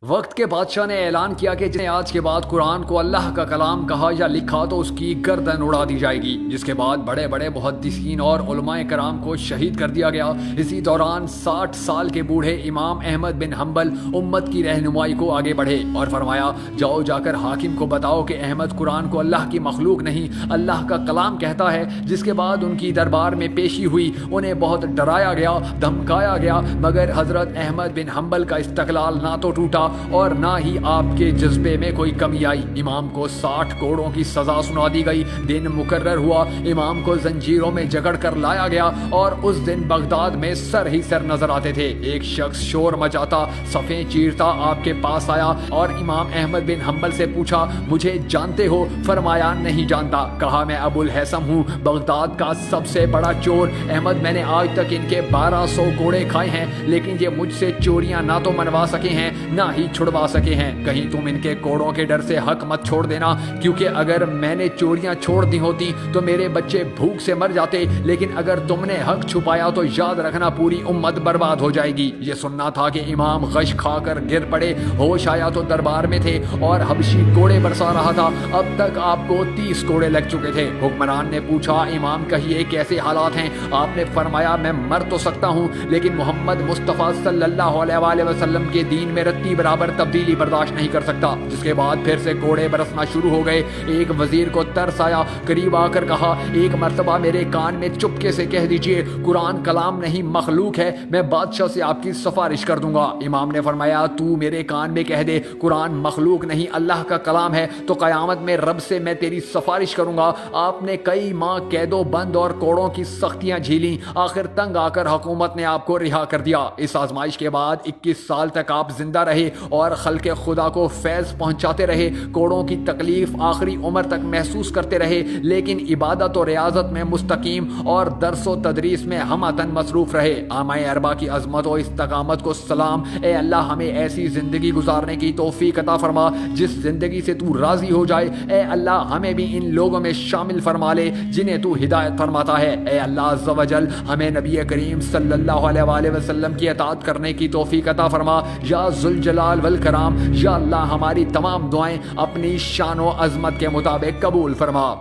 وقت کے بادشاہ نے اعلان کیا کہ جنہیں آج کے بعد قرآن کو اللہ کا کلام کہا یا لکھا تو اس کی گردن اڑا دی جائے گی، جس کے بعد بڑے بڑے محدثین اور علماء کرام کو شہید کر دیا گیا۔ اسی دوران 60 سال کے بوڑھے امام احمد بن حنبل امت کی رہنمائی کو آگے بڑھے اور فرمایا، جاؤ جا کر حاکم کو بتاؤ کہ احمد قرآن کو اللہ کی مخلوق نہیں اللہ کا کلام کہتا ہے۔ جس کے بعد ان کی دربار میں پیشی ہوئی، انہیں بہت ڈرایا گیا، دھمکایا گیا، مگر حضرت احمد بن حنبل کا استقلال نہ تو ٹوٹا اور نہ ہی آپ کے جذبے میں کوئی کمی آئی۔ امام کو 60 کوڑوں کی سزا سنا دی گئی۔ دن مقرر ہوا، امام کو زنجیروں میں جکڑ کر لایا گیا اور اس دن بغداد میں سر ہی سر نظر آتے تھے۔ ایک شخص شور مچاتا، صفیں چیرتا آپ کے پاس آیا اور امام احمد بن حنبل سے پوچھا، مجھے جانتے ہو؟ فرمایا، نہیں جانتا۔ کہا، میں ابو الحسن ہوں، بغداد کا سب سے بڑا چور۔ احمد، میں نے آج تک ان کے 1200 کوڑے کھائے ہیں، لیکن یہ مجھ سے چوریاں نہ تو منوا سکے ہیں نہ ہی چھڑوا سکے ہیں۔ کہیں تم ان کے کوڑوں کے ڈر سے حق مت چھوڑ دینا، کیونکہ اگر میں نے چوریاں چھوڑ دی ہوتی تو میرے بچے بھوک سے مر جاتے، لیکن اگر تم نے حق چھپایا تو یاد رکھنا پوری امت برباد ہو جائے گی۔ یہ سننا تھا کہ امام غش کھا کر گر پڑے، ہوش آیا تو دربار میں تھے اور حبشی کوڑے برسا رہا تھا۔ اب تک آپ کو 30 کوڑے لگ چکے تھے۔ حکمران نے پوچھا، امام کہیے کیسے حالات ہیں؟ آپ نے فرمایا، میں مر تو سکتا ہوں، لیکن محمد مصطفیٰ صلی اللہ علیہ وآلہ وسلم کے دین میں رتی برابر تبدیلی برداشت نہیں کر سکتا۔ جس کے بعد پھر سے کوڑے برسنا شروع ہو گئے۔ ایک وزیر کو ترس آیا، قریب آ کر کہا، ایک مرتبہ میرے کان میں چپکے سے کہہ دیجئے، قرآن کلام نہیں مخلوق ہے، میں بادشاہ سے آپ کی سفارش کر دوں گا۔ امام نے فرمایا، تو میرے کان میں کہہ دے قرآن مخلوق نہیں اللہ کا کلام ہے تو قیامت میں رب سے میں تیری سفارش کروں گا۔ آپ نے کئی ماہ قید و بند اور کوڑوں کی سختیاں جھیلیں، آخر تنگ آ کر حکومت نے آپ کو رہا کر دیا۔ اس آزمائش کے بعد 21 سال تک آپ زندہ رہے اور خلق خدا کو فیض پہنچاتے رہے، کوڑوں کی تکلیف آخری عمر تک محسوس کرتے رہے، لیکن عبادت و ریاضت میں مستقیم اور درس و تدریس میں ہمہ مصروف رہے۔ عامہ اربا کی عظمت و استقامت کو سلام۔ اے اللہ، ہمیں ایسی زندگی گزارنے کی توفیق عطا فرما جس زندگی سے تو راضی ہو جائے۔ اے اللہ، ہمیں بھی ان لوگوں میں شامل فرما لے جنہیں تو ہدایت فرماتا ہے۔ اے اللہ عز و جل، ہمیں نبی کریم صلی اللہ علیہ وآلہ وسلم کی اطاعت کرنے کی توفیق عطا فرما۔ یا ذوالجلال والکرام، یا اللہ ہماری تمام دعائیں اپنی شان و عظمت کے مطابق قبول فرما۔